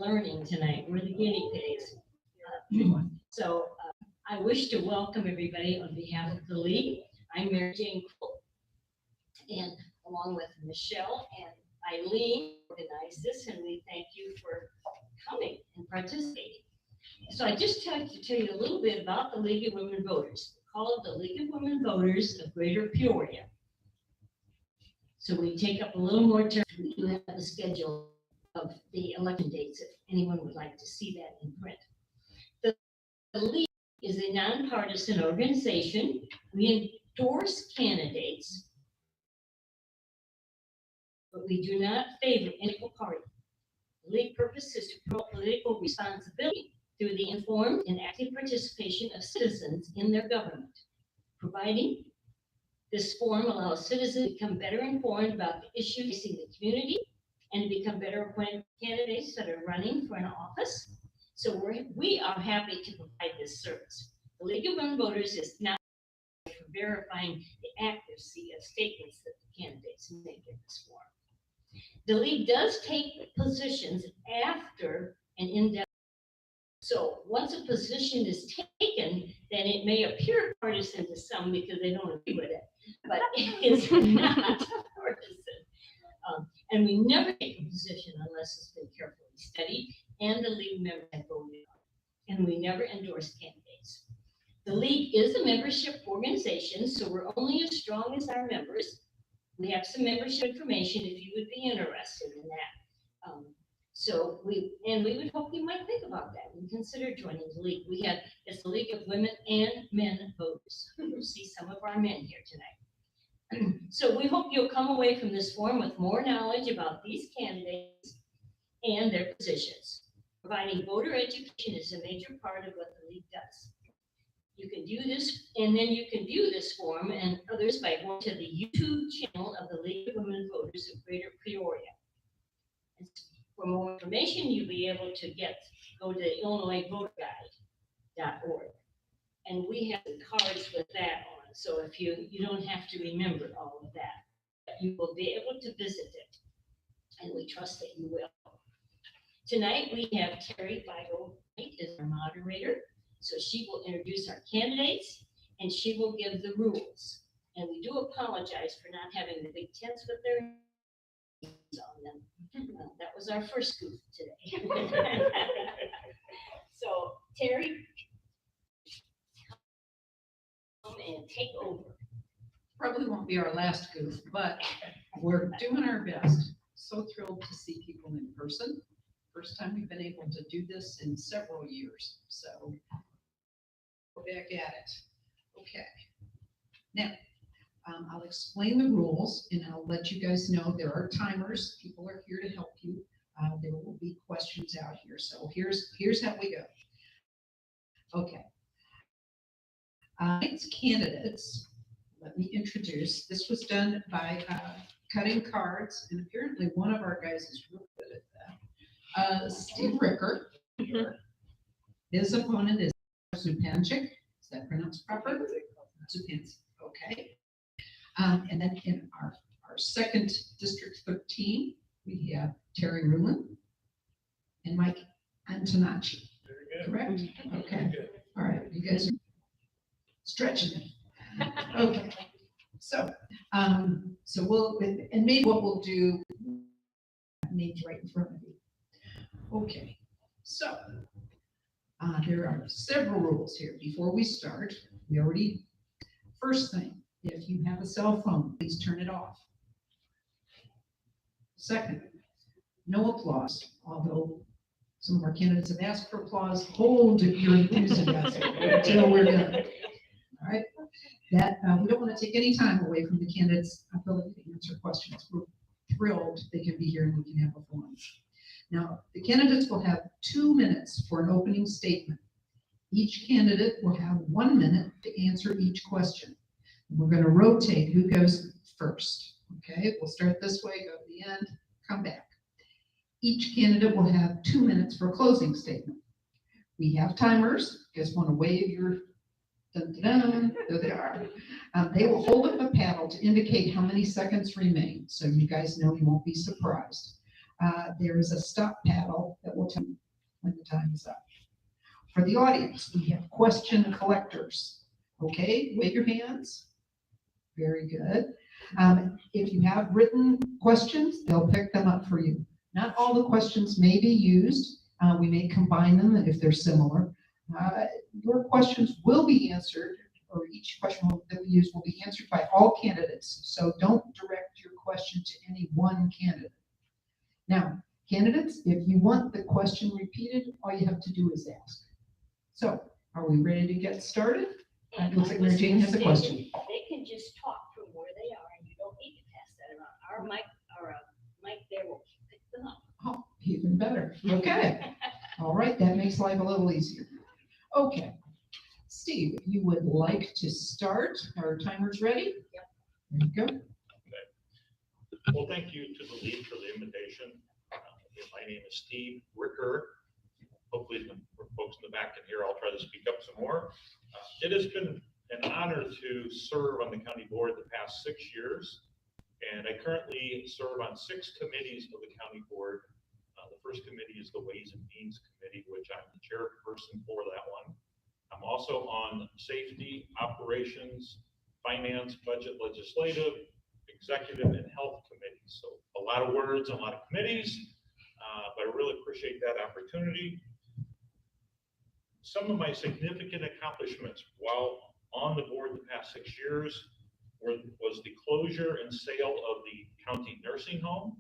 learning tonight. We're the guinea pigs. I wish to welcome everybody on behalf of the League. I'm Mary Jane Cole, and along with Michelle and Eileen, organized this, and we thank you for coming and participating. So I just like to tell you a little bit about the League of Women Voters. We call it the League of Women Voters of Greater Peoria. So we take up a little more time. We do have a schedule of the election dates if anyone would like to see that in print. The League is a nonpartisan organization. We endorse candidates, but we do not favor any party. The League purpose is to promote political responsibility through the informed and active participation of citizens in their government. Providing this forum allows citizens to become better informed about the issues facing the community and to become better acquainted with candidates that are running for an office. So we are happy to provide this service. The League of Women Voters is not for verifying the accuracy of statements that the candidates make in this forum. The League does take positions after an in-depth. So once a position is taken, then it may appear partisan to some because they don't agree with it, but it is not partisan. And we never take a position unless it's been carefully studied and the League members have voted on it. And we never endorse candidates. The League is a membership organization, so we're only as strong as our members. We have some membership information if you would be interested in that. We would hope you might think about that and consider joining the League. It's the League of Women and Men Voters. You'll see some of our men here tonight. So we hope you'll come away from this forum with more knowledge about these candidates and their positions. Providing voter education is a major part of what the League does. You can do this, and then you can view this forum and others by going to the YouTube channel of the League of Women Voters of Greater Peoria. And for more information, you'll be able to go to IllinoisVoterGuide.org. And we have the cards with that on, so if you don't have to remember all of that, you will be able to visit it, and we trust that you will. Tonight, we have Terry Feigl as our moderator. So she will introduce our candidates and she will give the rules. And we do apologize for not having the big tents with their names on them. That was our first goof today. So Terry, come and take over. Probably won't be our last goof, but we're doing our best. So thrilled to see people in person. First time we've been able to do this in several years. So we're back at it. Okay. Now, I'll explain the rules and I'll let you guys know there are timers. People are here to help you. There will be questions out here. So here's how we go. Okay. Tonight's candidates, let me introduce. This was done by cutting cards, and apparently one of our guys is real good at that. Steve Rieker. His opponent is Zupancic. Is that pronounced proper? Zupancic. Okay. And then in our second District 13, we have Terry Ruhland and Mike Antonacci. Correct? Okay. All right. You guys are stretching it. Okay. So we'll, and maybe what we'll do, maybe right in front of you. Okay. So there are several rules here. Before we start, first thing, if you have a cell phone, please turn it off. Second, no applause, although some of our candidates have asked for applause. Hold your enthusiasm until we're done. All right. That we don't want to take any time away from the candidates' ability to answer questions. We're thrilled they can be here and we can have a forum. Now, the candidates will have 2 minutes for an opening statement. Each candidate will have 1 minute to answer each question. We're going to rotate who goes first. Okay, we'll start this way, go to the end, come back. Each candidate will have 2 minutes for a closing statement. We have timers. You guys want to wave your dun-dun-dun? There they are. They will hold up a paddle to indicate how many seconds remain, so you guys know you won't be surprised. There is a stop paddle that will tell you time is up. For the audience, we have question collectors. Okay, wave your hands. Very good. If you have written questions, they'll pick them up for you. Not all the questions may be used. We may combine them if they're similar. Your questions will be answered, or each question that we use will be answered by all candidates. So don't direct your question to any one candidate. Now, candidates, if you want the question repeated, all you have to do is ask. So, are we ready to get started? It looks like Mary Jane has a question. They can just talk from where they are, and you don't need to pass that around. Our mic there will pick them up. Oh, even better. Okay. All right, that makes life a little easier. Okay. Steve, if you would like to start, our timer's ready. Yep. There you go. Okay. Well, thank you to the league for the invitation. My name is Steve Rieker. Hopefully the folks in the back can hear. I'll try to speak up some more. It has been an honor to serve on the county board the past 6 years, and I currently serve on 6 committees of the county board. The first committee is the Ways and Means Committee, which I'm the chairperson for that one. I'm also on safety, operations, finance, budget, legislative, executive, and health committees. So a lot of words, a lot of committees, but I really appreciate that opportunity. Some of my significant accomplishments while on the board the past 6 years was the closure and sale of the county nursing home.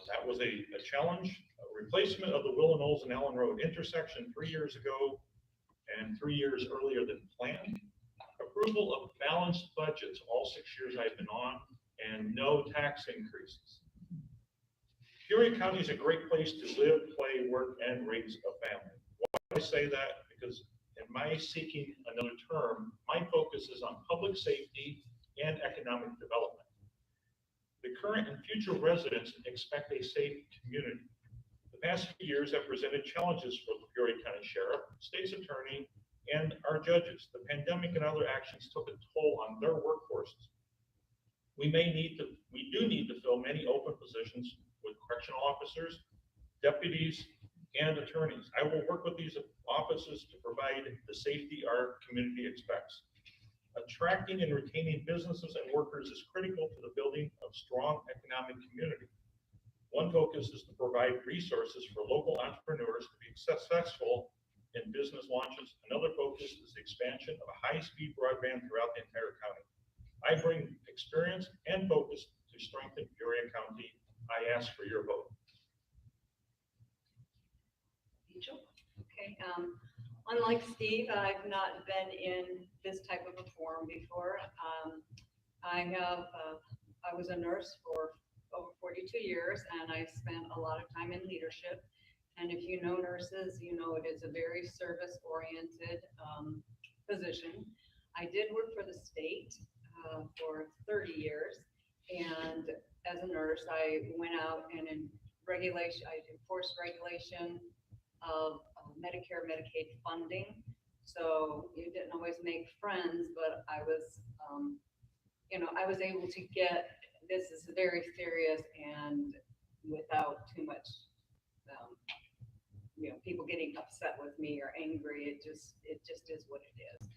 That was a challenge. A replacement of the Willow Knolls and Allen Road intersection 3 years ago and 3 years earlier than planned. Approval of balanced budgets all 6 years I've been on, and no tax increases. Peoria County is a great place to live, play, work, and raise a family. Why do I say that? Because in my seeking another term, my focus is on public safety and economic development. The current and future residents expect a safe community. The past few years have presented challenges for the Peoria County Sheriff, State's Attorney, and our judges. The pandemic and other actions took a toll on their workforces. We do need to fill many open positions with correctional officers, deputies, and attorneys. I will work with these offices to provide the safety our community expects. Attracting and retaining businesses and workers is critical to the building of strong economic community. One focus is to provide resources for local entrepreneurs to be successful in business launches. Another focus is the expansion of a high-speed broadband throughout the entire county. I bring experience and focus to strengthen Peoria County. I ask for your vote. Okay, unlike Steve, I've not been in this type of a forum before. I was a nurse for over 42 years, and I spent a lot of time in leadership. And if you know nurses, you know it is a very service-oriented position. I did work for the state for 30 years, and as a nurse, I went out and I enforced regulation of Medicare, Medicaid funding. So you didn't always make friends, but I was, I was able to get, this is very serious, and without too much, people getting upset with me or angry. It just is what it is.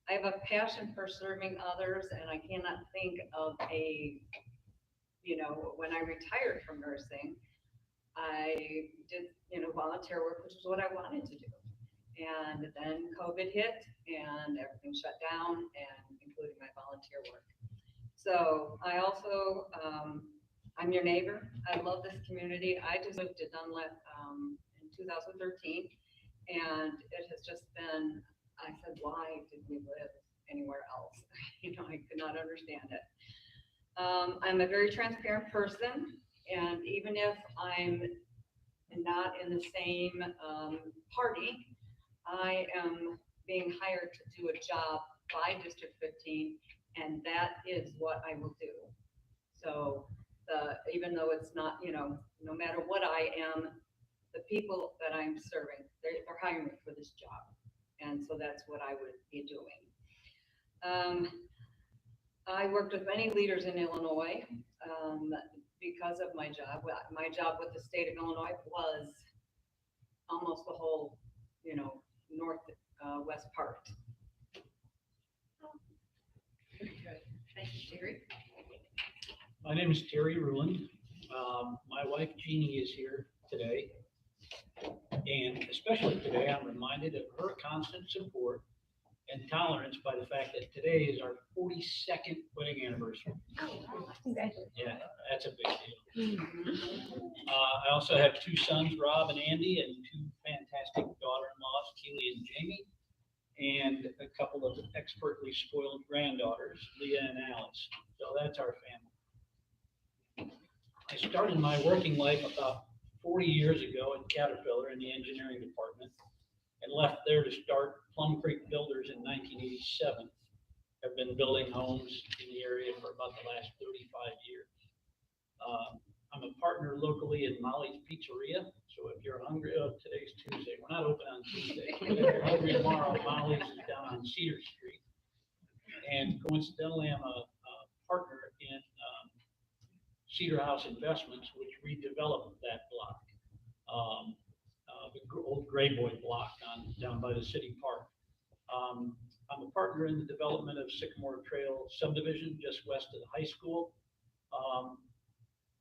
I have a passion for serving others, and I cannot think of when I retired from nursing, I did, volunteer work, which is what I wanted to do. And then COVID hit and everything shut down, and including my volunteer work. So I also, I'm your neighbor. I love this community. I just moved to Dunlap in 2013, and it has just been, I said, why did we live anywhere else? I could not understand it. I'm a very transparent person, and even if I'm not in the same party, I am being hired to do a job by District 15, and that is what I will do. So even though it's not, no matter what I am, the people that I'm serving, they're hiring me for this job. And so that's what I would be doing. I worked with many leaders in Illinois because of my job. My job with the state of Illinois was almost the whole, north, west part. Thank you, Terry. My name is Terry Ruhland. My wife Jeannie is here today. And especially today, I'm reminded of her constant support and tolerance by the fact that today is our 42nd wedding anniversary. Congratulations. Yeah, that's a big deal. I also have two sons, Rob and Andy, and two fantastic daughter-in-laws, Keely and Jamie, and a couple of expertly spoiled granddaughters, Leah and Alice. So that's our family. I started my working life about 40 years ago at Caterpillar in the engineering department and left there to start Plum Creek Builders in 1987. I've been building homes in the area for about the last 35 years. I'm a partner locally in Molly's Pizzeria. So if you're hungry, today's Tuesday. We're not open on Tuesday. If you're hungry tomorrow, Molly's is down on Cedar Street. And coincidentally, I'm a partner in Cedar House Investments, which redeveloped that block, the old Gray Boy block down by the city park. I'm a partner in the development of Sycamore Trail subdivision just west of the high school.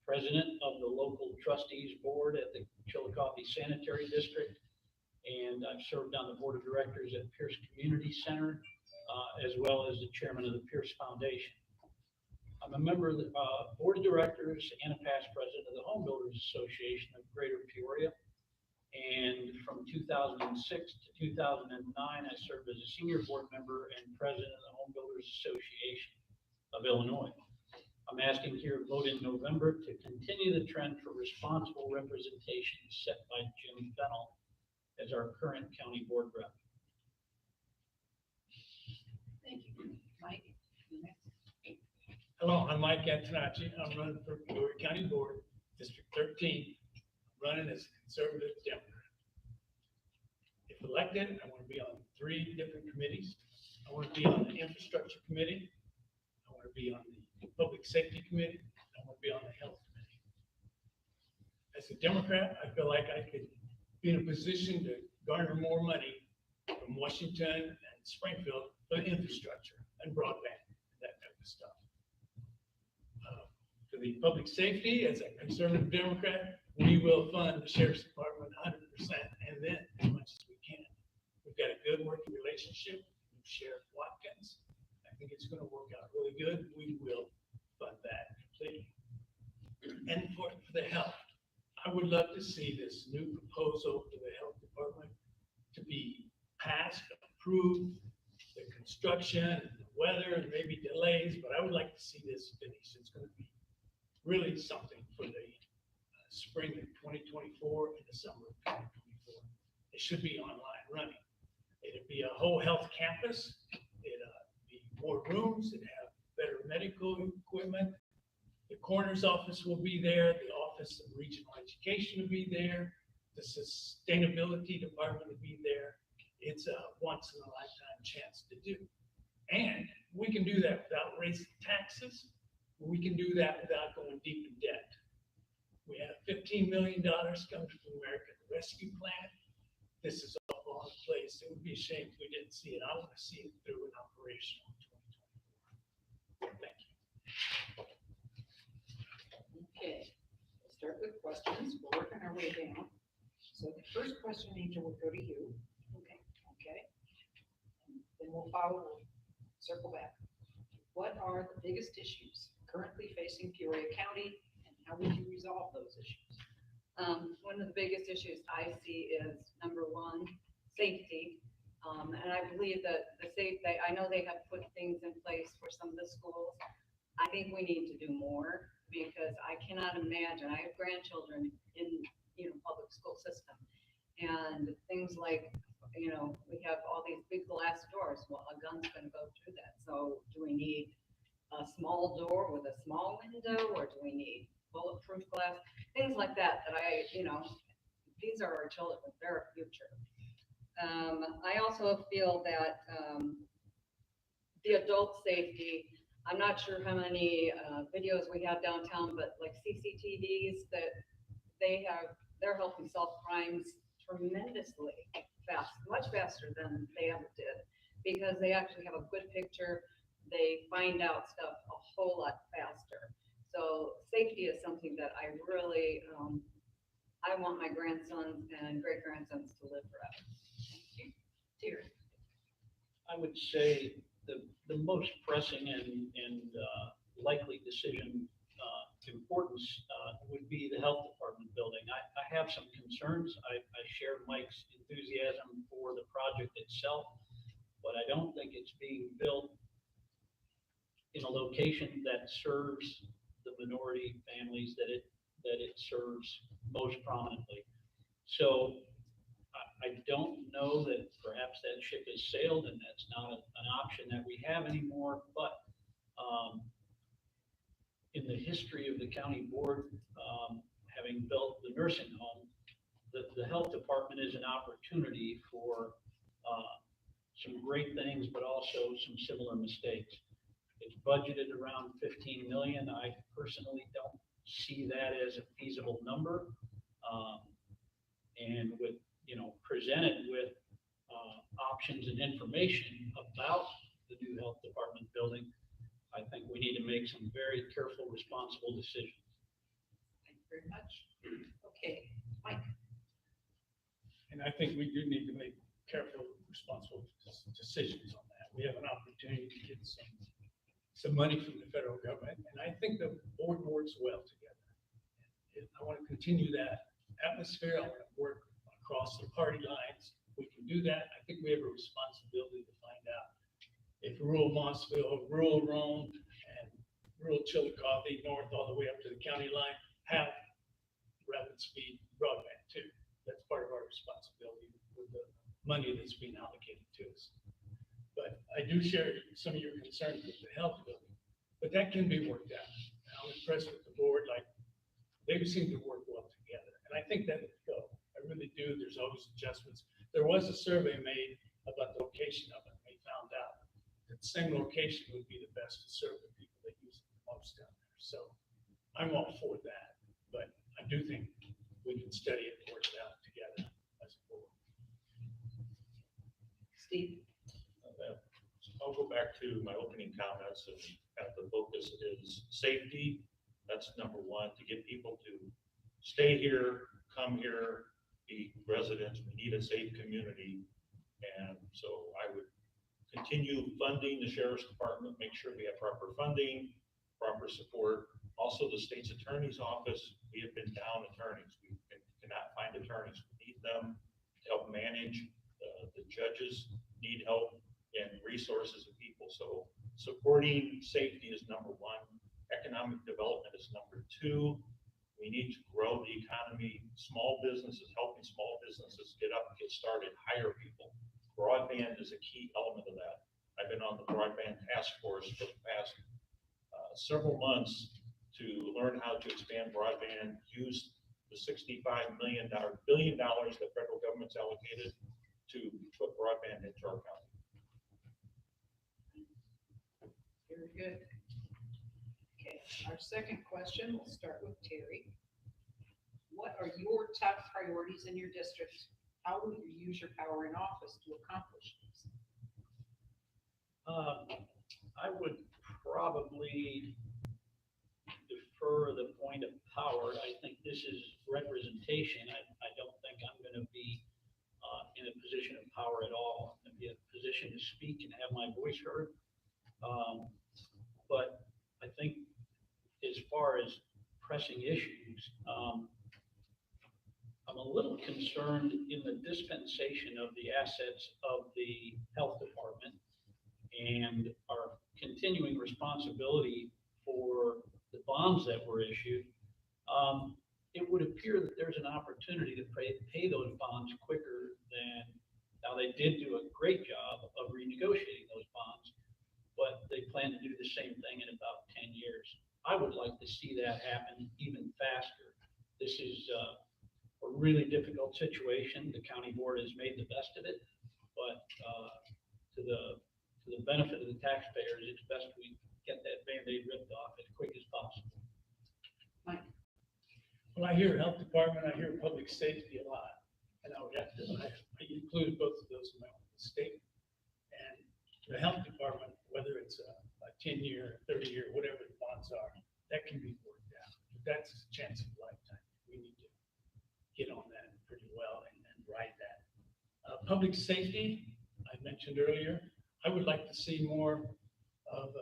President of the local trustees board at the Chillicothe Sanitary District. And I've served on the board of directors at Pierce Community Center, as well as the chairman of the Pierce Foundation. I'm a member of the board of directors and a past president of the Home Builders Association of Greater Peoria. And from 2006 to 2009, I served as a senior board member and president of the Home Builders Association of Illinois. I'm asking here to vote in November to continue the trend for responsible representation set by Jim Fennell as our current county board rep. Thank you, Mike. Hello, I'm Mike Antonacci. I'm running for Peoria County Board, District 13, running as a conservative Democrat. If elected, I want to be on 3 different committees. I want to be on the Infrastructure Committee. I want to be on the Public Safety Committee. I want to be on the Health Committee. As a Democrat, I feel like I could be in a position to garner more money from Washington and Springfield for the infrastructure and broadband and that type of stuff. For the public safety, as a conservative Democrat, we will fund the Sheriff's Department 100% and then as much as we can. We've got a good working relationship with Sheriff Watkins. I think it's going to work out really good. We will fund that completely. And for the health, I would love to see this new proposal for the health department to be passed, approved, the construction, the weather, and maybe delays, but I would like to see this finished. It's going to be really something for the spring of 2024 and the summer of 2024. It should be online running. It'd be a whole health campus. It'd be more rooms. It'd have better medical equipment. The coroner's office will be there. The Office of Regional Education will be there. The Sustainability Department will be there. It's a once-in-a-lifetime chance to do. And we can do that without raising taxes. We can do that without going deep in debt. We have $15 million coming from the American Rescue Plan. This is all on place. It would be a shame if we didn't see it. I want to see it through an operational 2024. Thank you. Okay, we'll start with questions. We're working our way down. So the first question, Angel, will go to you. Okay. And then we'll circle back. What are the biggest issues currently facing Peoria County, and how would you resolve those issues? One of the biggest issues I see is number 1, safety. And I believe that I know they have put things in place for some of the schools. I think we need to do more because I cannot imagine, I have grandchildren in, public school system and things like, we have all these big glass doors. Well, a gun's going to go through that. So do we need a small door with a small window, or do we need bulletproof glass? Things like that these are our children, they're our future. I also feel that the adult safety, I'm not sure how many videos we have downtown, but like CCTVs that they're helping solve crimes tremendously fast, much faster than they ever did, because they actually have a good picture. They find out stuff a whole lot faster. So safety is something that I really, I want my grandsons and great grandsons to live forever. Terry. I would say the most pressing and likely decision importance would be the health department building. I have some concerns. I share Mike's enthusiasm for the project itself, but I don't think it's being built in a location that serves the minority families that it serves most prominently. So I don't know that perhaps that ship has sailed and that's not an option that we have anymore, but in the history of the county board, having built the nursing home, the health department is an opportunity for some great things, but also some similar mistakes. It's budgeted around 15 million. I personally don't see that as a feasible number. And with, presented with options and information about the new health department building, I think we need to make some very careful, responsible decisions. Thank you very much. Okay, Mike. And I think we do need to make careful, responsible decisions on that. We have an opportunity to get some money from the federal government, and I think the board works well together. And I want to continue that atmosphere. I want to work across the party lines. We can do that. I think we have a responsibility to find out if rural Mossville, rural Rome, and rural Chillicothe, north all the way up to the county line, have rapid speed broadband too. That's part of our responsibility with the money that's being allocated to us. But I do share some of your concerns with the health building, but that can be worked out. I'm impressed with the board, like they seem to work well together. And I think that would go. I really do. There's always adjustments. There was a survey made about the location of it. They found out that the same location would be the best to serve the people that use it the most down there. So I'm all for that, but I do think we can study it and work it out together as a board. Steve. I'll go back to my opening comments, and the focus is safety. That's number one, to get people to stay here, come here, be residents. We need a safe community. And so I would continue funding the sheriff's department, make sure we have proper funding, proper support. Also, the state's attorney's office, we have been down attorneys. We cannot find attorneys. We need them to help manage. The judges need help and resources of people. So supporting safety is number one. Economic development is number two. We need to grow the economy. Small businesses, helping small businesses get up, get started, hire people. Broadband is a key element of that. I've been on the broadband task force for the past several months to learn how to expand broadband, use the $65 billion the federal government's allocated to put broadband into our county. Very good. Okay, our second question, we'll start with Terry. What are your top priorities in your district? How will you use your power in office to accomplish these? I would probably defer the point of power. I think this is representation. I don't think I'm going to be in a position of power at all. I'm going to be in a position to speak and have my voice heard. But I think as far as pressing issues, I'm a little concerned in the dispensation of the assets of the health department and our continuing responsibility for the bonds that were issued. It would appear that there's an opportunity to pay those bonds quicker than, now they did do a great job of renegotiating those bonds, but they plan to do the same thing in about 10 years. I would like to see that happen even faster. This is a really difficult situation. The county board has made the best of it, but to the benefit of the taxpayers, it's best we get that Band-Aid ripped off as quick as possible. Mike. When I hear health department, I hear public safety a lot. And I would included both of those amounts in the state. And the health department, whether it's a 10-year, 30-year, whatever the bonds are, that can be worked out. That's a chance of a lifetime. We need to get on that pretty well and ride that. Public safety, I mentioned earlier, I would like to see more of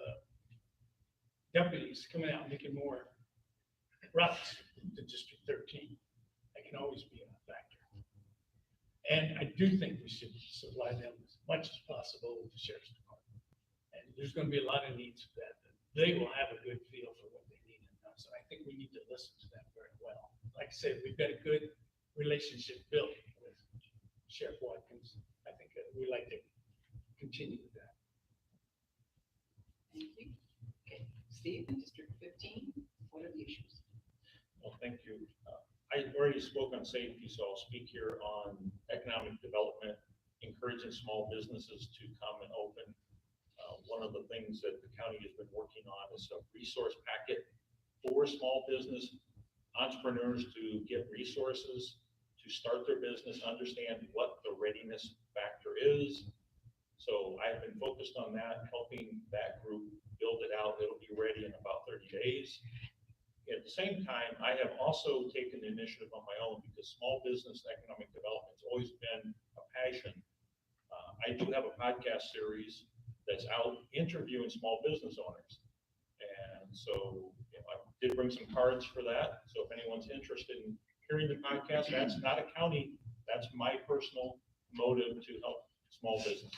deputies coming out and making more routes to District 13. That can always be a factor. And I do think we should supply them as much as possible with the sheriff's department. And there's going to be a lot of needs for that. They will have a good feel for what they need and us. And I think we need to listen to them very well. Like I said, we've got a good relationship built with Sheriff Watkins. I think we like to continue with that. Thank you. Okay, Steve, in District 15, what are the issues? Well, thank you. I already spoke on safety, so I'll speak here on economic development, encouraging small businesses to come and open. One of the things that the county has been working on is a resource packet for small business entrepreneurs to get resources to start their business, understand what the readiness factor is. So I've been focused on that, helping that group build it out. It'll be ready in about 30 days. At the same time, I have also taken the initiative on my own because small business economic development has always been a passion. I do have a podcast series that's out interviewing small business owners. And so I did bring some cards for that. So if anyone's interested in hearing the podcast, that's not a county, that's my personal motive to help small businesses.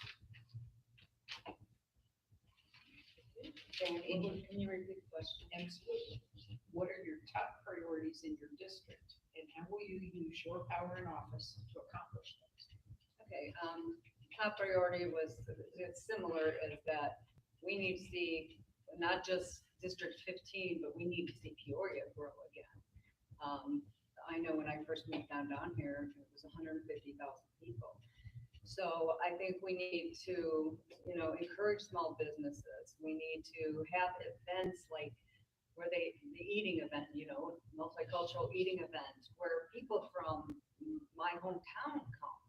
And can you repeat the question? Absolutely. What are your top priorities in your district, and how will you use your power in office to accomplish those? Okay, top priority was, it's similar, is that we need to see not just District 15, but we need to see Peoria grow again. I know when I first moved down here, it was 150,000 people. So I think we need to, encourage small businesses. We need to have events like where the eating event, multicultural eating event, where people from my hometown come.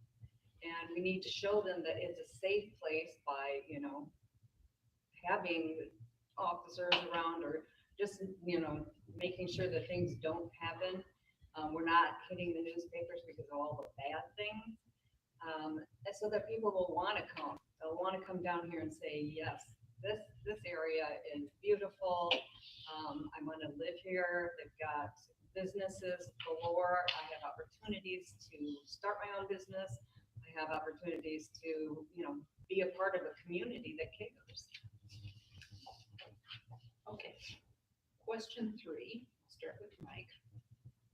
And we need to show them that it's a safe place by, having officers around, or just, making sure that things don't happen. We're not hitting the newspapers because of all the bad things. And so that people will want to come. They'll want to come down here and say, yes, this area is beautiful. I want to live here. They've got businesses galore. I have opportunities to start my own business. I have opportunities to, be a part of a community that cares. Okay. Question 3, I'll start with Mike.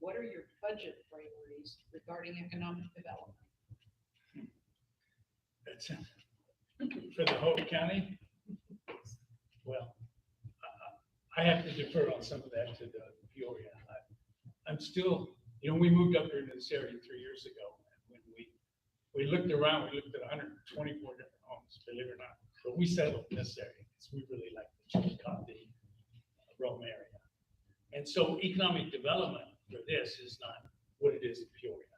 What are your budget priorities regarding economic development? That's for the whole county. Well, I have to defer on some of that to the Peoria. I'm still, we moved up here to this area 3 years ago. And when we looked around, we looked at 124 different homes, believe it or not. But we settled in this area because we really like the Chillicothe, Rome area. And so economic development for this is not what it is in Peoria.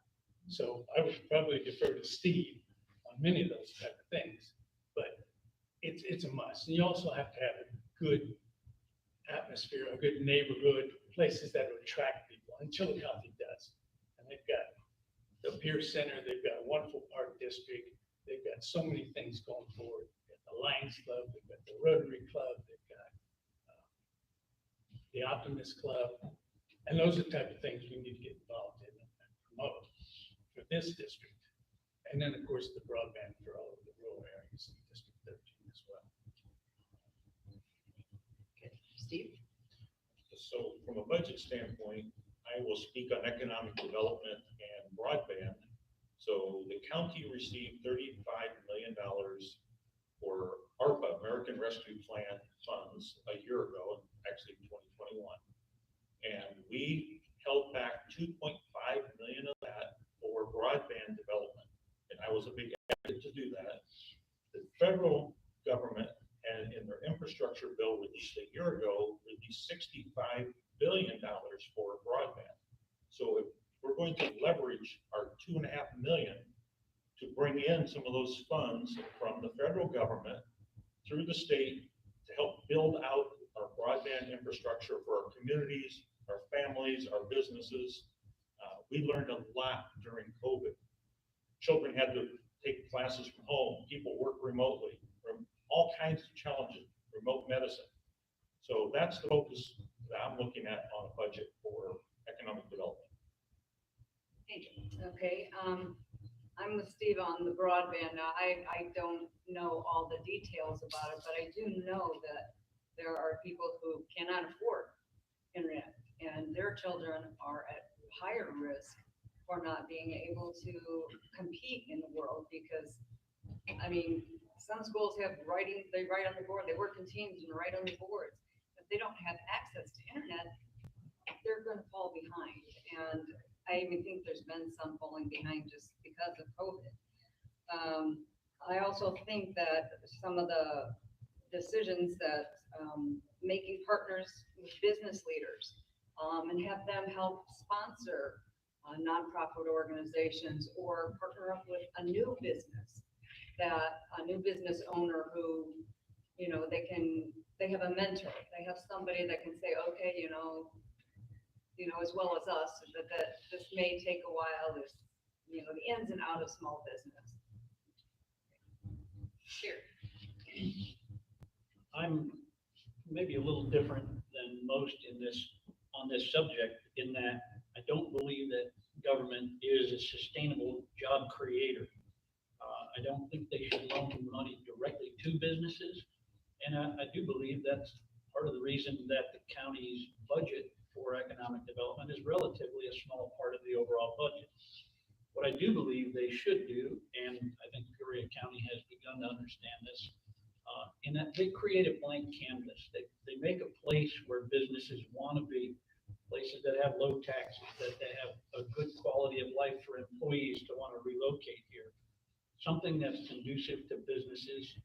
So I would probably defer to Steve on many of those type of things, but it's a must. And you also have to have a good atmosphere, a good neighborhood, places that will attract people. And Chillicothe does. And they've got the Pier Center, they've got a wonderful park district, they've got so many things going forward. They've got the Lions Club, they've got the Rotary Club, they've got the Optimist Club. And those are the type of things we need to get involved in and promote for this district. And then, of course, the broadband for all of the rural areas in District 13 as well. Okay, Steve? So from a budget standpoint, I will speak on economic development and broadband. So the county received $35 million for ARPA, American Rescue Plan funds, a year ago, actually 2021. And we held back 2.5 million of that for broadband development. And I was a big advocate to do that. The federal government, and in their infrastructure bill released a year ago, released $65 billion for broadband. So if we're going to leverage our 2.5 million to bring in some of those funds from the federal government through the state to help build out our broadband infrastructure for our communities, our families, our businesses. We learned a lot during COVID. Children had to take classes from home, people work remotely, all kinds of challenges, remote medicine. So that's the focus that I'm looking at on a budget for economic development. Okay, I'm with Steve on the broadband. Now, I don't know all the details about it, but I do know that there are people who cannot afford internet, and their children are at higher risk for not being able to compete in the world because, I mean, some schools have writing, they write on the board, they work in teams and write on the boards. If they don't have access to internet, they're gonna fall behind. And I even think there's been some falling behind just because of COVID. I also think that some of the decisions that making partners with business leaders and have them help sponsor nonprofit organizations or partner up with a new business, that a new business owner who, you know, they have a mentor, they have somebody that can say, okay, you know, as well as us, that this may take a while, there's, you know, the ins and outs of small business. Sure. I'm maybe a little different than most on this subject in that I don't believe that government is a sustainable job creator. I don't think they should loan money directly to businesses. And I do believe that's part of the reason that the county's budget for economic development is relatively a small part of the overall budget. What I do believe they should do, and I think Peoria County has begun to understand this, in that they create a blank canvas. They make a place where businesses want to be, places that have low taxes, that they have a good quality of life for employees to want to relocate here. Something that's conducive to businesses,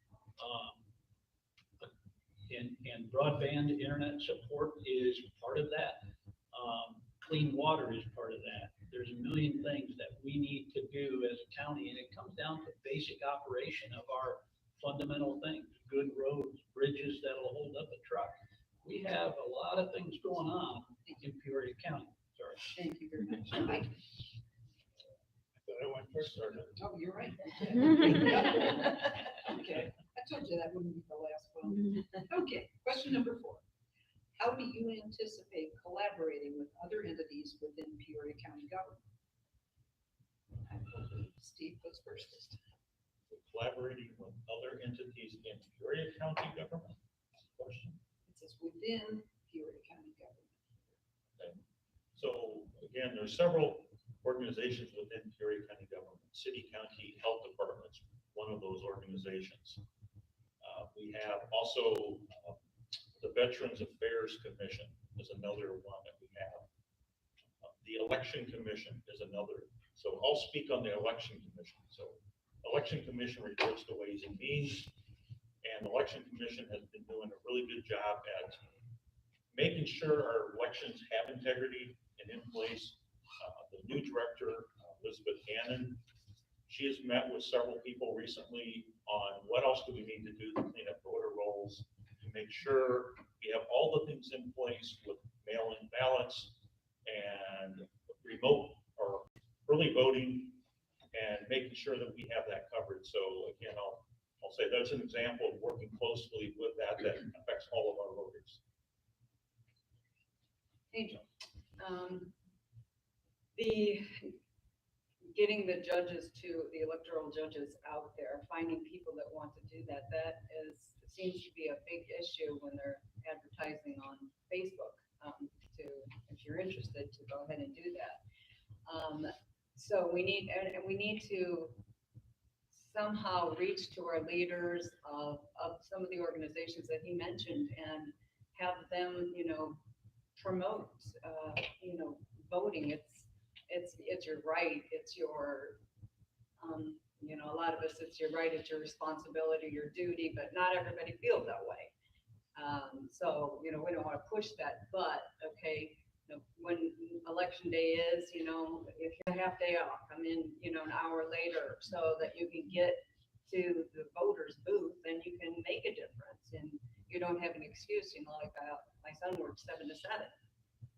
and broadband internet support is part of that. Clean water is part of that. There's a million things that we need to do as a county, and it comes down to basic operation of our fundamental things, good roads, bridges that'll hold up a truck. We have a lot of things going on in Peoria County. Sorry. Thank you very much. Mike? I thought I went first, or not? Oh, you're right. Okay, I told you that wouldn't be the last one. Okay, question number 4. How do you anticipate collaborating with other entities within Peoria County government? I believe Steve goes first this time. Collaborating with other entities in Peoria County government? Question. It says within Peoria County government. Okay. So again, there's several organizations within Peoria County government. City, county, health departments, one of those organizations. We have also the Veterans Affairs Commission is another one that we have. The Election Commission is another. So I'll speak on the Election Commission. So Election Commission reports to Ways and Means, and the Election Commission has been doing a really good job at making sure our elections have integrity and in place. The new director, Elizabeth Gannon, she has met with several people recently on what else do we need to do to clean up voter rolls, to make sure we have all the things in place with mail-in ballots and remote or early voting, and making sure that we have that covered. So again, I'll say that's an example of working closely with that affects all of our voters. Angel, the getting the judges the electoral judges out there, finding people that want to do that, seems to be a big issue when they're advertising on Facebook. If you're interested, to go ahead and do that. So we need to somehow reach to our leaders of some of the organizations that he mentioned and have them, promote, voting. It's your right. It's your, a lot of us, it's your right, it's your responsibility, your duty, but not everybody feels that way. So, we don't want to push that, but okay, when election day is, you know, if you're a half day off, come in, you know, an hour later so that you can get to the voter's booth and you can make a difference and you don't have an excuse, you know, like my son works 7 to 7.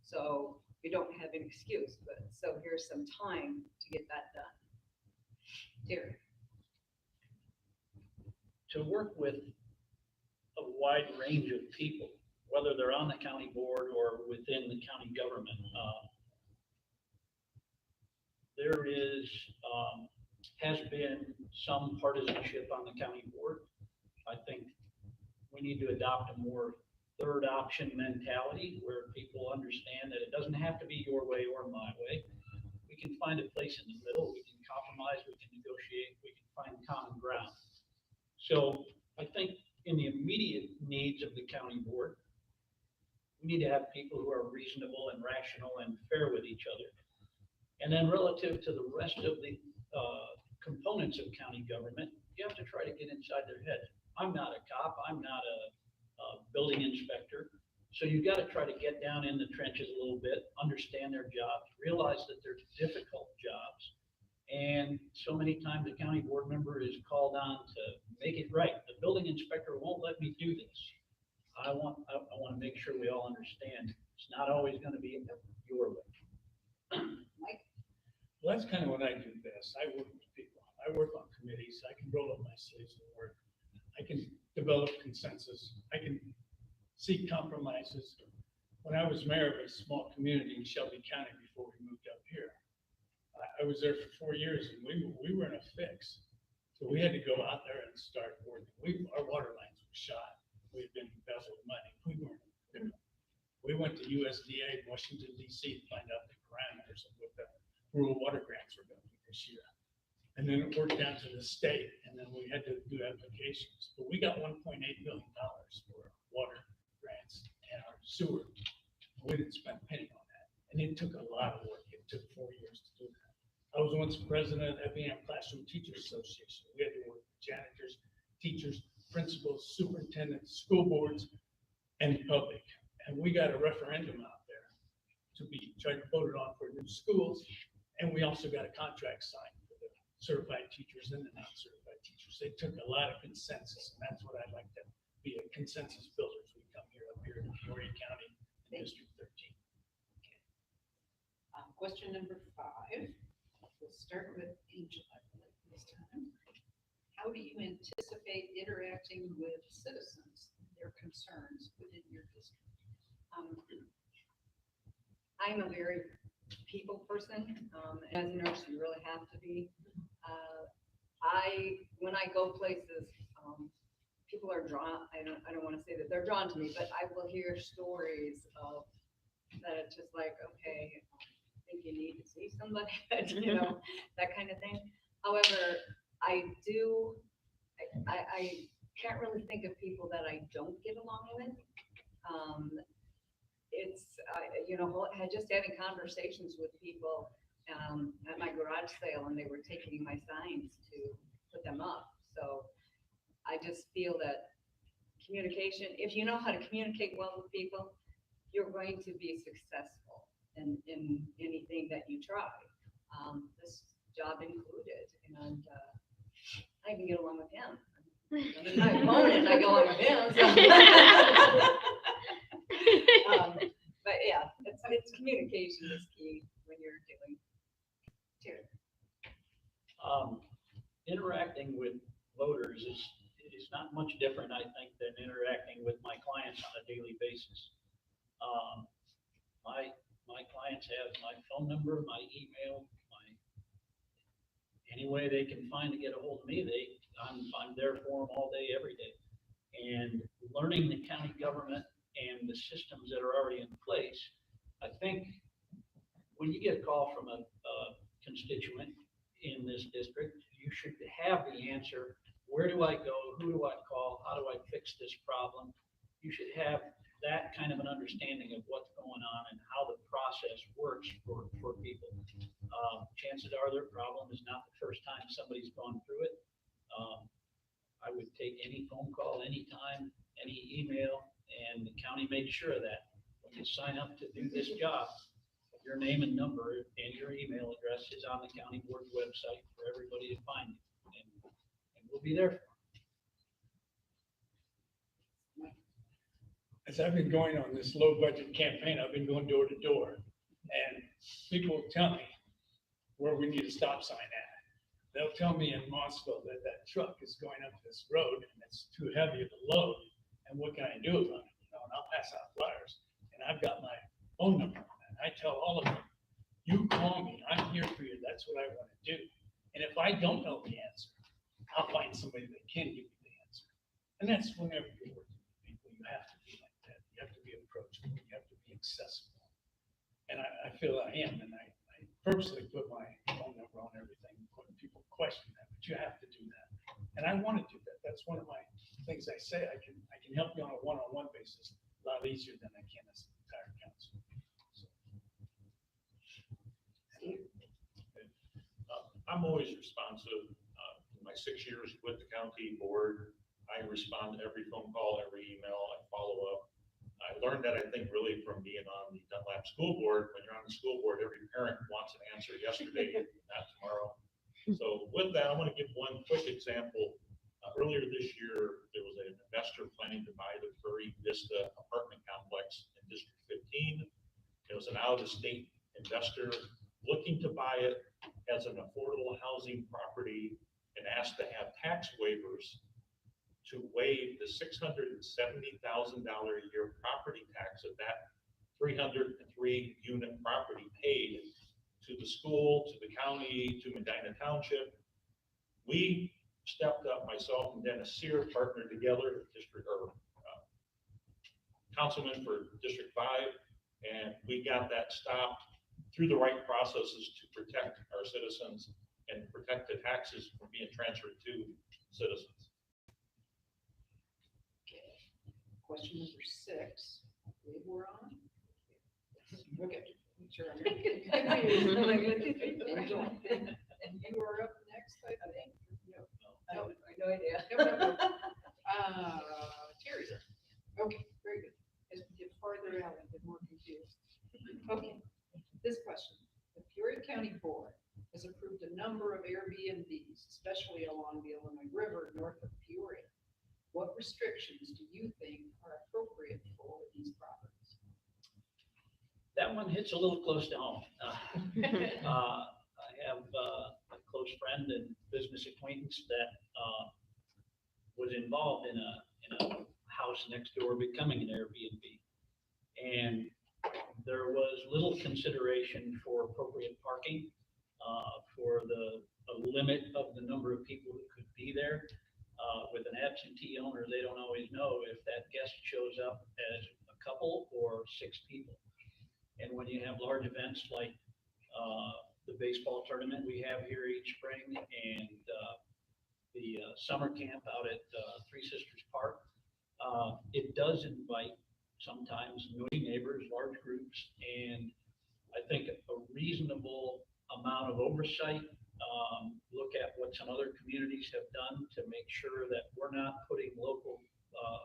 So you don't have an excuse, but so here's some time to get that done. Terry. To work with a wide range of people, whether they're on the county board or within the county government, there is, has been some partisanship on the county board. I think we need to adopt a more third option mentality where people understand that it doesn't have to be your way or my way. We can find a place in the middle, we can compromise, we can negotiate, we can find common ground. So I think in the immediate needs of the county board, we need to have people who are reasonable and rational and fair with each other. And then relative to the rest of the components of county government, you have to try to get inside their head. I'm not a cop, I'm not a building inspector. So you got to try to get down in the trenches a little bit, understand their jobs, realize that they're difficult jobs. And so many times the county board member is called on to make it right. The building inspector won't let me do this. I want to make sure we all understand it's not always going to be your way. Well, that's kind of what I do best. I work with people. I work on committees. I can roll up my sleeves and work. I can develop consensus. I can seek compromises. When I was mayor of a small community in Shelby County before we moved up here, I was there for 4 years and we were in a fix. So we had to go out there and start working. Our water lines were shot. We had been embezzled money. We went to USDA, Washington, D.C. to find out the parameters of what the rural water grants were going to be this year. And then it worked down to the state, and then we had to do applications. But we got $1.8 million for water grants and our sewer. We didn't spend a penny on that. And it took a lot of work. It took 4 years to do that. I was once president of the FEM Classroom Teachers Association. We had to work with janitors, teachers, principals, superintendents, school boards, and the public. And we got a referendum out there to be tried to vote it on for new schools. And we also got a contract signed for the certified teachers and the non-certified teachers. They took a lot of consensus, and that's what I'd like to be, a consensus builder as we come here up here in Peoria County, District 13. Okay. Question number 5. We'll start with Angel, I believe, this time. How do you anticipate interacting with citizens, their concerns within your district? I'm a very people person. As a nurse, you really have to be. When I go places, people are drawn. I don't want to say that they're drawn to me, but I will hear stories of that. It's just like, okay, I think you need to see somebody, you know, that kind of thing. However, I can't really think of people that I don't get along with. You know, just having conversations with people at my garage sale, and they were taking my signs to put them up. So I just feel that communication, if you know how to communicate well with people, you're going to be successful in anything that you try. This job included, and I can get along with him. My opponent, I go along with him. So. But yeah, it's communication is key when you're doing too. Interacting with voters is not much different, I think, than interacting with my clients on a daily basis. My clients have my phone number, my email, any way they can find to get a hold of me. I'm there for them all day, every day. And learning the county government and the systems that are already in place, I think when you get a call from a constituent in this district, you should have the answer. Where do I go? Who do I call? How do I fix this problem? You should have that kind of an understanding of what's going on and how the process works for people. Chances are their problem is not the first time somebody's gone through it. I would take any phone call, anytime, any email, and the county made sure of that. When you sign up to do this job, your name and number and your email address is on the county board website for everybody to find you. And we'll be there for you. As I've been going on this low budget campaign, I've been going door to door, and people tell me where we need a stop sign at. They'll tell me in Mossville that that truck is going up this road and it's too heavy to load, and what can I do about it? You know, and I'll pass out flyers, and I've got my phone number on that. I tell all of them, you call me, I'm here for you, that's what I want to do. And if I don't know the answer, I'll find somebody that can give me the answer. And that's whenever you're working with people, you have to be like that. You have to be approachable, you have to be accessible. And I feel I am, and I purposely put my phone number on everything when people question that, but you have to do that. And I want to do that. That's one of my things I say. I can help you on a one-on-one basis a lot easier than I can as an entire council. So. I'm always responsive. In my 6 years with the county board, I respond to every phone call, every email, I follow up. I learned that, I think, really from being on the Dunlap School Board. When you're on the school board, every parent wants an answer yesterday, not tomorrow. So with that, I want to give one quick example. Earlier this year, there was an investor planning to buy the Prairie Vista apartment complex in District 15. It was an out-of-state investor looking to buy it as an affordable housing property and asked to have tax waivers to waive the $670,000 a year property tax of that 303 unit property paid to the school, to the county, to Medina Township. We stepped up, myself and Dennis Sear partnered together, councilman for District 5, and we got that stopped through the right processes to protect our citizens and protect the taxes from being transferred to citizens. Question number 6, I believe we're on. Okay, sure. And you are up next, I think. No, No idea. no. Terry. Okay, very good. As we get farther out, I get more confused. Okay, this question. The Peoria County Board has approved a number of Airbnbs, especially along the Illinois River north of Peoria. What restrictions do you think are appropriate for these properties? That one hits a little close to home. I have a close friend and business acquaintance that was involved in a house next door becoming an Airbnb. And there was little consideration for appropriate parking, for a limit of the number of people who could be there. With an absentee owner, they don't always know if that guest shows up as a couple or 6 people. And when you have large events like the baseball tournament we have here each spring and the summer camp out at Three Sisters Park, it does invite sometimes noisy neighbors, large groups, and I think a reasonable amount of oversight. Look at what some other communities have done to make sure that we're not putting local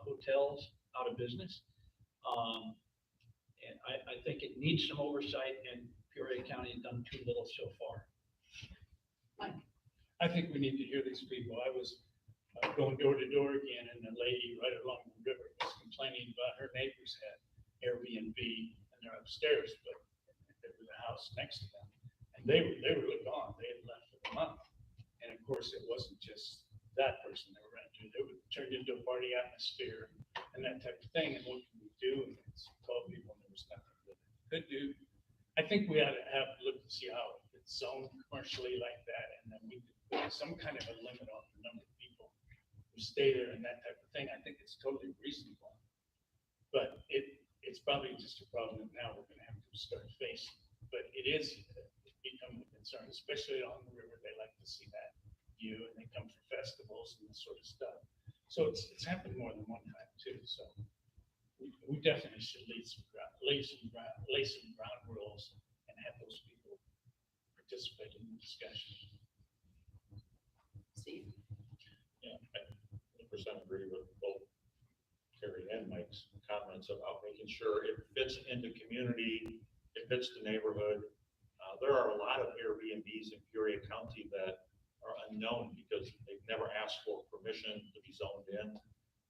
hotels out of business. And I think it needs some oversight, and Peoria County has done too little so far. Mike? I think we need to hear these people. I was going door to door again, and a lady right along the river was complaining about her neighbors had Airbnb, and they're upstairs, but there was a house next to them, and they were gone. They had left for the month, and of course, it wasn't just that person they were renting. They were turned into a party atmosphere and that type of thing. And what can we do? And it's 12 people, and there was nothing that they could do. I think we ought to have to look to see how it's zoned commercially like that, and then we could put some kind of a limit on the number of people who stay there and that type of thing. I think it's totally reasonable, but it's probably just a problem that now we're going to have to start facing. But it is becoming a concern, especially along the river. They like to see that view, and they come for festivals and this sort of stuff. So it's happened more than one time too. So we definitely should lay some ground rules and have those people participate in the discussion. Steve? Yeah, I 100% agree with both Terry and Mike's comments about making sure it fits into community, it fits the neighborhood. There are a lot of Airbnbs in Peoria County that are unknown because they've never asked for permission to be zoned in.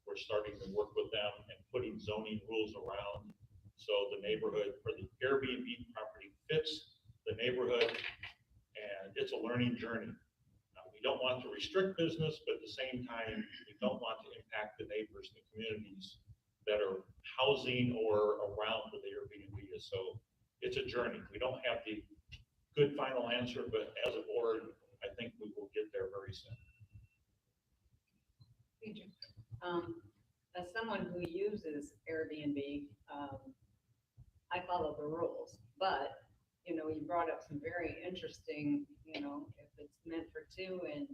We're starting to work with them and putting zoning rules around. So the neighborhood or the Airbnb property fits the neighborhood, and it's a learning journey. We don't want to restrict business, but at the same time, we don't want to impact the neighbors and the communities that are housing or around where the Airbnb is. So it's a journey. We don't have the good final answer, but as a board, I think we will get there very soon. As someone who uses Airbnb, I follow the rules, but, you know, you brought up some very interesting, you know, if it's meant for two and,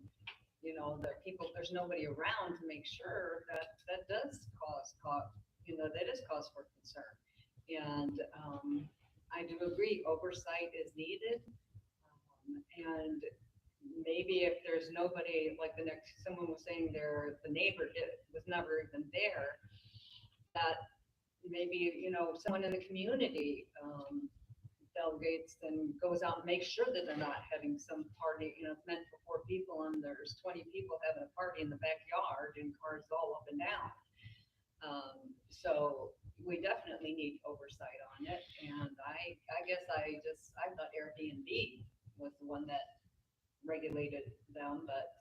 you know, the people, there's nobody around to make sure that does cause, you know, that is cause for concern. And, I do agree, oversight is needed. And maybe if there's nobody, like someone was saying the neighbor was never even there, that maybe, you know, someone in the community, delegates and goes out and makes sure that they're not having some party, you know, it's meant for 4 people and there's 20 people having a party in the backyard and cars all up and down. So we definitely need oversight on it. And I guess I thought Airbnb was the one that regulated them, but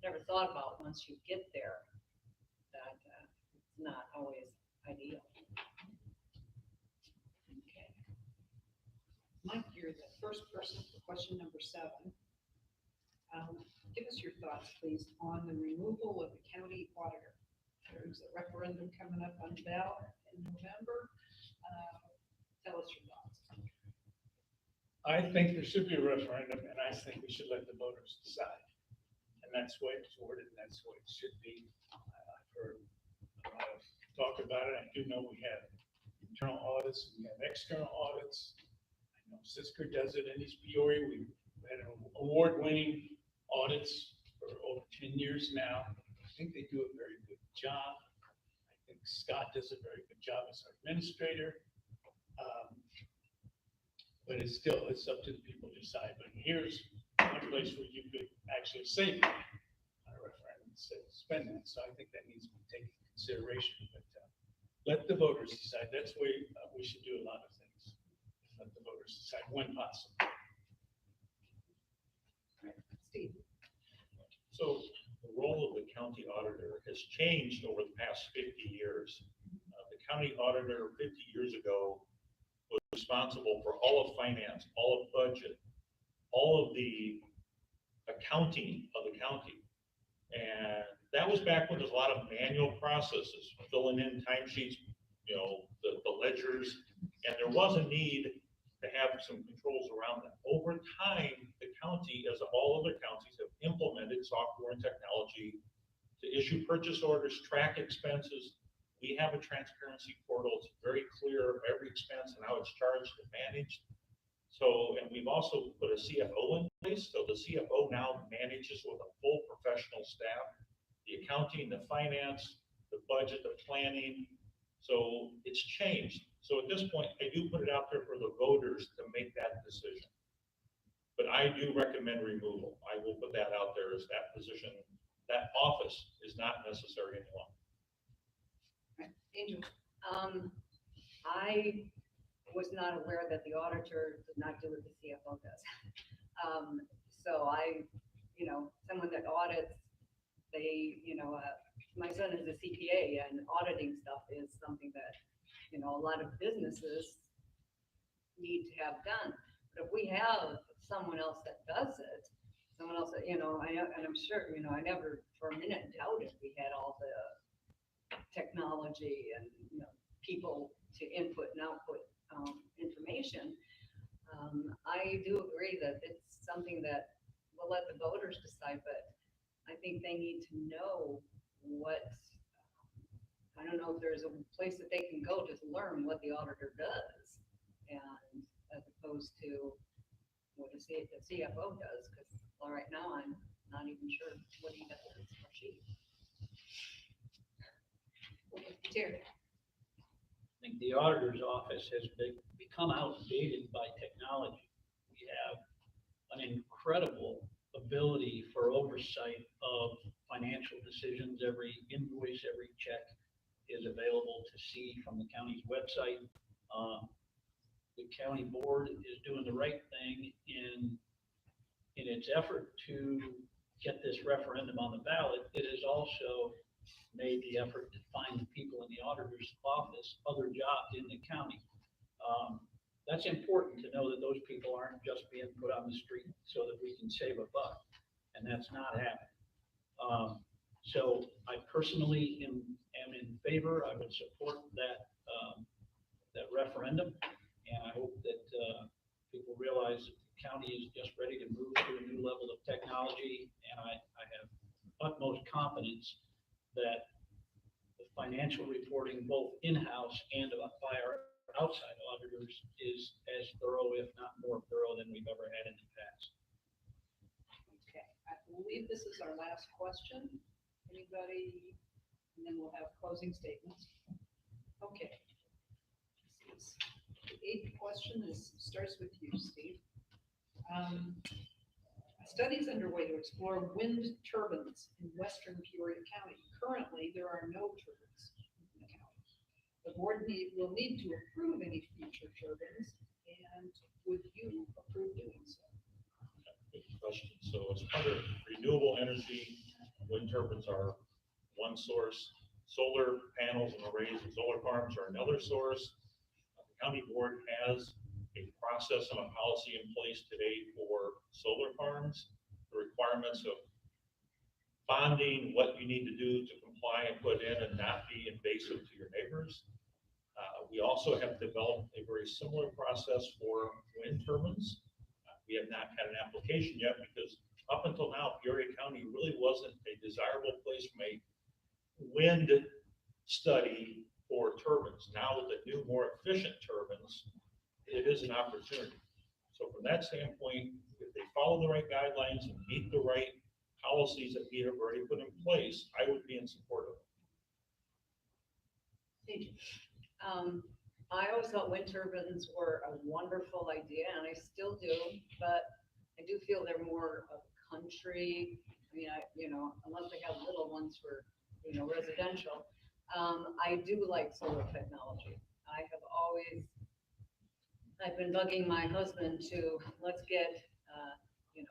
never thought about once you get there that it's not always ideal. Okay. Mike, you're the first person for question number 7. Give us your thoughts, please, on the removal of the county auditor. There's a referendum coming up on the ballot in November. Tell us your thoughts. I think there should be a referendum, and I think we should let the voters decide. And that's the way it's worded, and that's the way it should be. I've heard a lot of talk about it. I do know we have internal audits, we have external audits. I know Sisker does it in East Peoria. We've had award-winning audits for over 10 years now. I think they do a very good job. I think Scott does a very good job as our administrator. But it's up to the people to decide. But here's one place where you could actually save money on a referendum instead of spending it. So I think that needs to be taken into consideration. But let the voters decide. That's the way we should do a lot of things. Let the voters decide when possible. Right. Steve. So the role of the county auditor has changed over the past 50 years. The county auditor 50 years ago was responsible for all of finance, all of budget, all of the accounting of the county. And that was back when there's a lot of manual processes, filling in timesheets, you know, the ledgers, and there was a need to have some controls around that. Over time, the county, as all other counties, have implemented software and technology to issue purchase orders, track expenses. We have a transparency portal. It's very clear of every expense and how it's charged and managed. So, and we've also put a CFO in place. So the CFO now manages with a full professional staff, the accounting, the finance, the budget, the planning. So it's changed. So at this point, I do put it out there for the voters to make that decision. But I do recommend removal. I will put that out there as that position, that office is not necessary any longer. Angel. I was not aware that the auditor did not do what the CFO does. So you know, someone that audits, my son is a CPA and auditing stuff is something that, you know, a lot of businesses need to have done. But if we have someone else that does it, someone else that, you know, and I'm sure, you know, I never for a minute doubted we had all the technology and, you know, people to input and output information. I do agree that it's something that we'll let the voters decide, but I think they need to know I don't know if there's a place that they can go to learn what the auditor does, and as opposed to what the CFO does, because right now I'm not even sure what he does or she. Terry. I think the auditor's office has become become outdated by technology. We have an incredible ability for oversight of financial decisions. Every invoice, every check is available to see from the county's website. The county board is doing the right thing in its effort to get this referendum on the ballot. It has also made the effort to find the people in the auditor's office other jobs in the county. That's important to know that those people aren't just being put on the street so that we can save a buck, and that's not happening. So I personally am in favor. I would support that referendum, and I hope that people realize that the county is just ready to move to a new level of technology, and I have utmost confidence that the financial reporting, both in-house and by our outside auditors, is as thorough, if not more thorough, than we've ever had in the past. Okay, I believe this is our last question. Anybody? And then we'll have closing statements. Okay. The 8th question starts with you, Steve. A study is underway to explore wind turbines in western Peoria County. Currently, there are no turbines in the county. The board will need to approve any future turbines, and would you approve doing so? Good question. So as part of renewable energy, wind turbines are one source. Solar panels and arrays and solar farms are another source. The county board has a process and a policy in place today for solar farms. The requirements of bonding, what you need to do to comply and put in and not be invasive to your neighbors. We also have developed a very similar process for wind turbines. We have not had an application yet because up until now, Peoria County really wasn't a desirable place from a wind study for turbines. Now with the new, more efficient turbines, it is an opportunity. So from that standpoint, if they follow the right guidelines and meet the right policies that we have already put in place, I would be in support of it. I always thought wind turbines were a wonderful idea, and I still do, but I do feel they're more of a country. I mean, unless they have little ones for, residential. I do like solar technology. I've been bugging my husband to, let's get,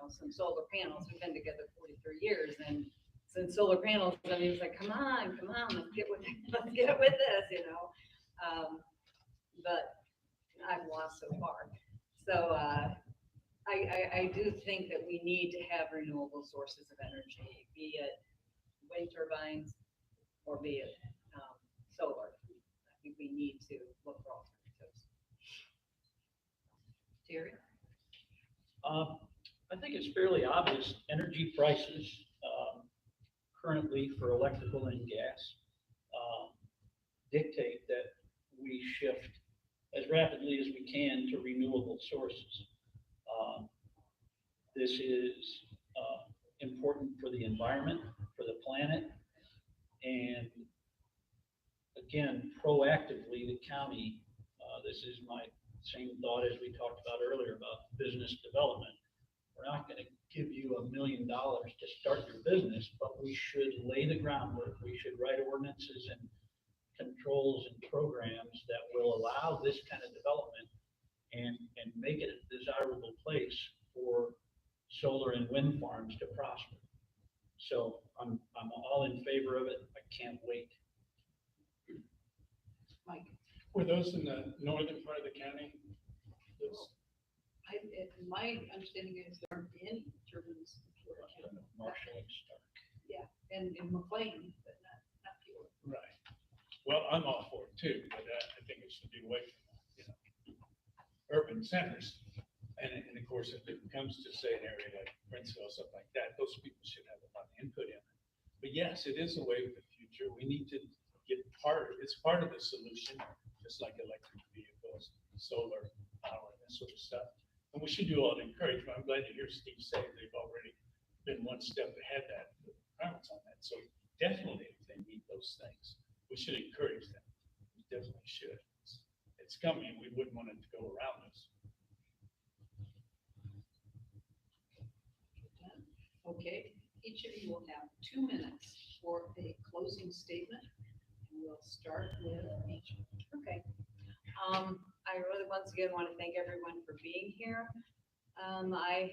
some solar panels. We've been together 43 years, and since solar panels, I mean, it's like, come on, let's get with this, but I've lost so far. So I do think that we need to have renewable sources of energy, be it wind turbines or be it solar. I think we need to look for alternatives. Terry? I think it's fairly obvious energy prices currently for electrical and gas dictate that we shift as rapidly as we can to renewable sources. This is important for the environment, for the planet, and again, proactively, the county, this is my same thought as we talked about earlier about business development. We're not going to give you $1 million to start your business, but we should lay the groundwork. We should write ordinances and controls and programs that will allow this kind of development and make it a desirable place for solar and wind farms to prosper. So I'm all in favor of it. I can't wait. Mike? Were those in the northern part of the county? My understanding is there aren't any turbines in Peoria County. Marshall and Stark. Yeah, and in McLean, but not Peoria. Right. Well, I'm all for it too, but I think it should be away from, urban centers. And of course, if it comes to say an area like Princeville, something like that, those people should have a lot of input in it. But yes, it is a way of the future. We need to get it's part of the solution, just like electric vehicles, solar power, and that sort of stuff. And we should do all the encouragement. I'm glad to hear Steve say they've already been one step ahead that the requirements on that. So definitely, if they meet those things, we should encourage them. We definitely should. At it's coming, we wouldn't want it to go around us. Okay, each of you will have 2 minutes for a closing statement. And we'll start with each. Okay. I really once again want to thank everyone for being here. I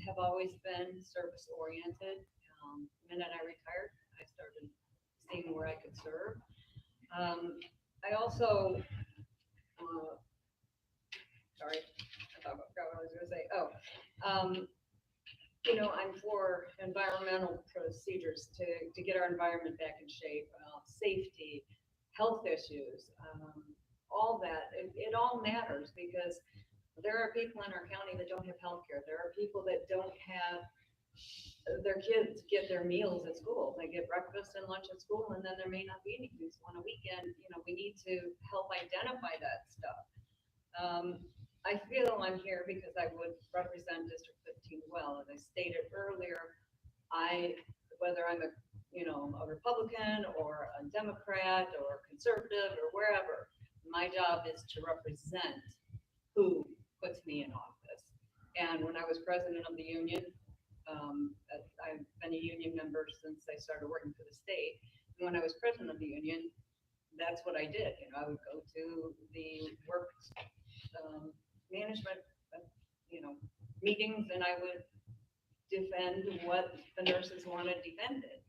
have always been service oriented. The minute I retired, I started seeing where I could serve. I also, sorry, I forgot what I was going to say. You know, I'm for environmental procedures to get our environment back in shape, safety, health issues, all that. It all matters because there are people in our county that don't have health care. There are people that don't have their kids get their meals at school. They get breakfast and lunch at school, and then there may not be anything. So on a weekend, you know, we need to help identify that stuff. I feel I'm here because I would represent District 15 well. As I stated earlier, whether I'm a Republican or a Democrat or conservative or wherever, my job is to represent who puts me in office. And when I was president of the union, I've been a union member since I started working for the state. And when I was president of the union, that's what I did. You know, I would go to the work management, meetings, and I would defend what the nurses wanted defended.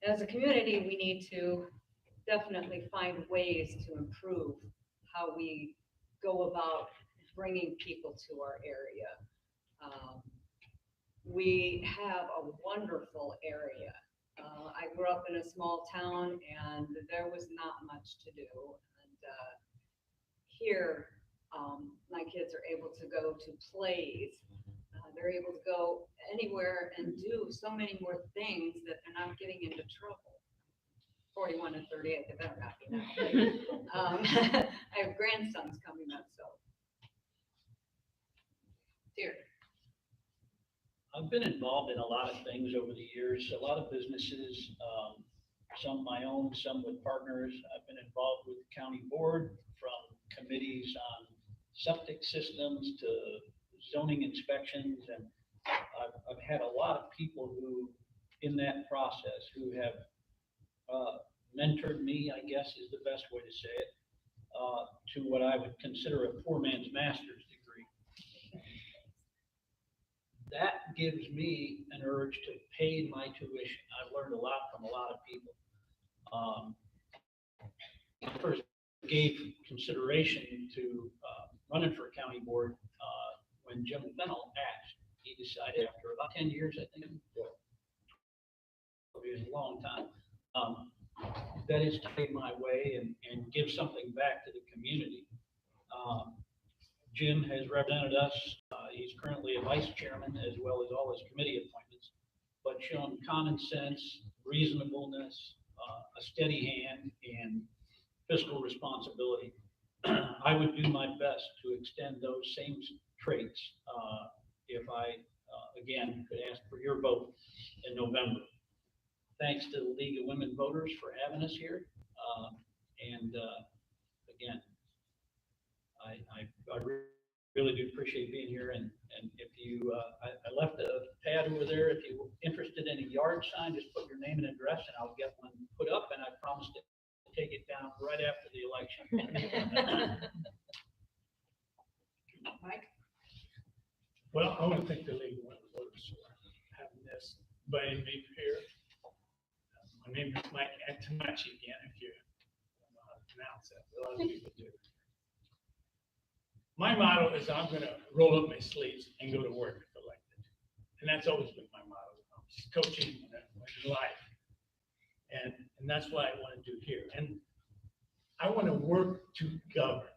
As a community, we need to definitely find ways to improve how we go about bringing people to our area. We have a wonderful area. I grew up in a small town and there was not much to do. And here, my kids are able to go to plays. They're able to go anywhere and do so many more things that they're not getting into trouble. 41 and 38, they better not be now. I have grandsons coming up, so. Dear. I've been involved in a lot of things over the years, a lot of businesses, some my own, some with partners. I've been involved with the county board, from committees on septic systems to zoning inspections, and I've had a lot of people who, in that process, who have mentored me, I guess is the best way to say it, to what I would consider a poor man's master's degree. That gives me an urge to pay my tuition. I've learned a lot from a lot of people. I first gave consideration to running for county board when Jim Fennell asked. He decided after about 10 years, I think, it was a long time, that is to pay my way and give something back to the community. Jim has represented us. He's currently a vice chairman as well as all his committee appointments, but shown common sense, reasonableness, a steady hand, and fiscal responsibility. I would do my best to extend those same traits if I, again, could ask for your vote in November. Thanks to the League of Women Voters for having us here. Again, I really do appreciate being here. And if you, I left a pad over there. If you're interested in a yard sign, just put your name and address and I'll get one put up, and I promise to take it down right after the election. Mike? Well, I want to thank the League of Women Voters for having this, inviting me here. My name is Mike Antonacci again, if you don't know how to pronounce that, but a lot of people do. My motto is I'm going to roll up my sleeves and go to work if elected. And that's always been my motto. Just coaching in life. And that's what I want to do here. And I want to work to govern.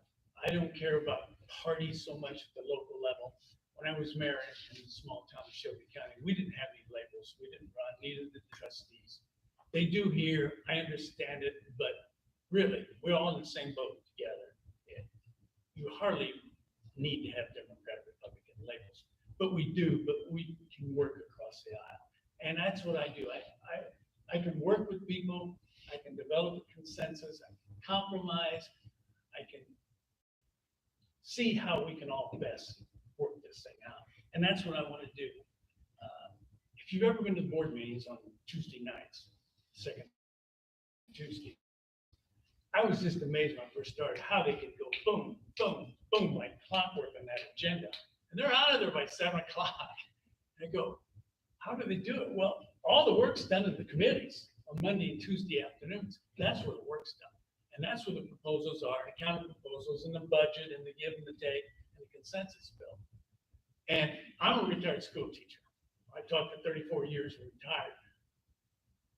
I don't care about parties so much at the local level. When I was mayor in the small town of Shelby County, we didn't have any labels. We didn't run, neither did the trustees. They do here, I understand it, but really, we're all in the same boat together. You hardly need to have Democrat, Republican labels, but we do, but we can work across the aisle. And that's what I do. I can work with people, I can develop a consensus, I can accomplish compromise. I can see how we can all best work this thing out. And that's what I want to do. If you've ever been to board meetings on Tuesday nights, second Tuesday, I was just amazed when I first started how they could go boom, boom, boom, like clockwork on that agenda. And they're out of there by 7 o'clock. And I go, how do they do it? Well, all the work's done in the committees on Monday and Tuesday afternoons. That's where the work's done. And that's where the proposals are, the counter proposals and the budget and the give and the take and the consensus bill. And I'm a retired school teacher. I taught for 34 years and retired.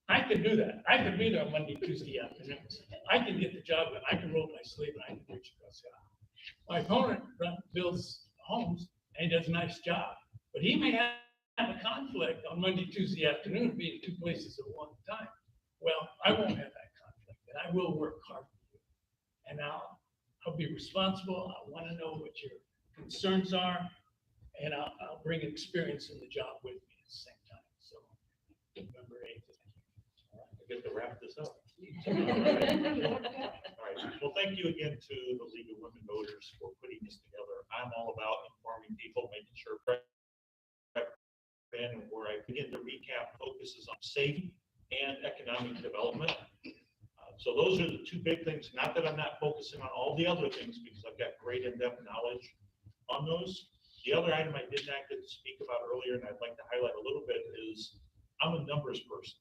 I can do that. I can be there on Monday, Tuesday afternoons. I can get the job done. I can roll my sleeve and I can reach across the aisle. My opponent builds homes and he does a nice job, but he may have a conflict on Monday, Tuesday afternoon, be in 2 places at one time. Well, I won't have that conflict, and I will work hard for you. And I'll be responsible. I want to know what your concerns are, and I'll bring experience in the job with me at the same time. So, November 8th. All right, I get to wrap this up. All right. Well, thank you again to the League of Women Voters for putting this together. I'm all about informing people, making sure. And where I begin to recap focuses on safety and economic development. So those are the 2 big things. Not that I'm not focusing on all the other things because I've got great in-depth knowledge on those. The other item I did not get to speak about earlier, and I'd like to highlight a little bit, is I'm a numbers person.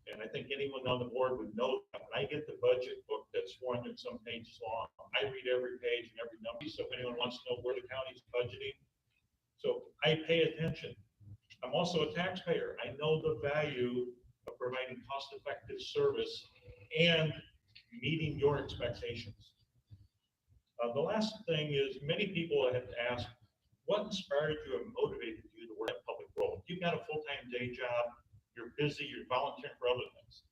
And I think anyone on the board would know that when I get the budget book that's 400 some pages long, I read every page and every number. So if anyone wants to know where the county's budgeting, so I pay attention. I'm also a taxpayer. I know the value of providing cost-effective service and meeting your expectations. The last thing is many people have asked, what inspired you and motivated you to work in a public role? You've got a full-time day job, you're busy, you're volunteering for other things.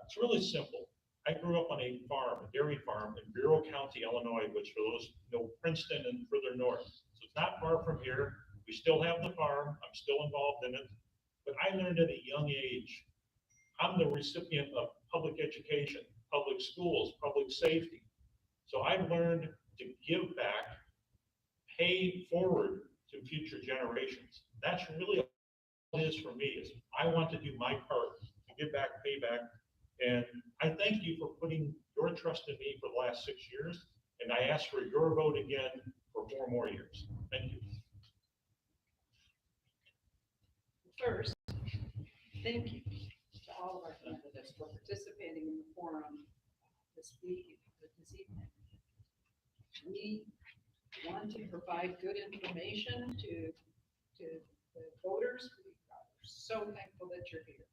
It's really simple. I grew up on a farm, a dairy farm in Bureau County, Illinois, which for those who know Princeton and further north. So it's not far from here. We still have the farm. I'm still involved in it. But I learned at a young age, I'm the recipient of public education, public schools, public safety. So I've learned to give back, pay forward to future generations. That's really what it is for me, is I want to do my part to give back, pay back. And I thank you for putting your trust in me for the last 6 years. And I ask for your vote again for 4 more years. Thank you. First, thank you to all of our candidates for participating in the forum this week, this evening. We want to provide good information to the voters. We are so thankful that you're here.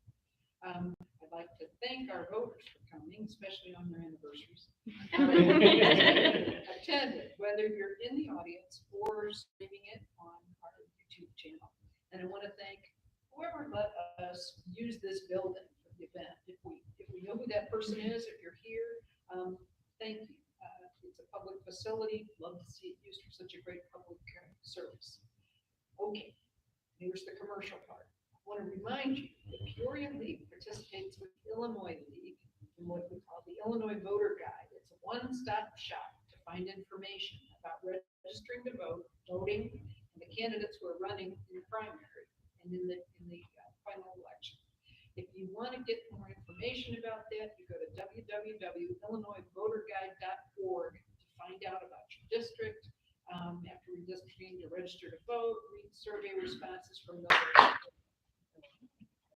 I'd like to thank our voters for coming, especially on their anniversaries. Attended, whether you're in the audience or streaming it on our YouTube channel. And I want to thank whoever let us use this building for the event. If we know who that person is, if you're here, thank you. It's a public facility. Love to see it used for such a great public service. Okay, here's the commercial part. I want to remind you, the Peoria League participates with the Illinois League in what we call the Illinois Voter Guide. It's a one-stop shop to find information about registering to vote, voting, and the candidates who are running in the primary and in the final election. If you want to get more information about that, you go to www.illinoisvoterguide.org to find out about your district. After redistricting, to register to vote, read survey responses from those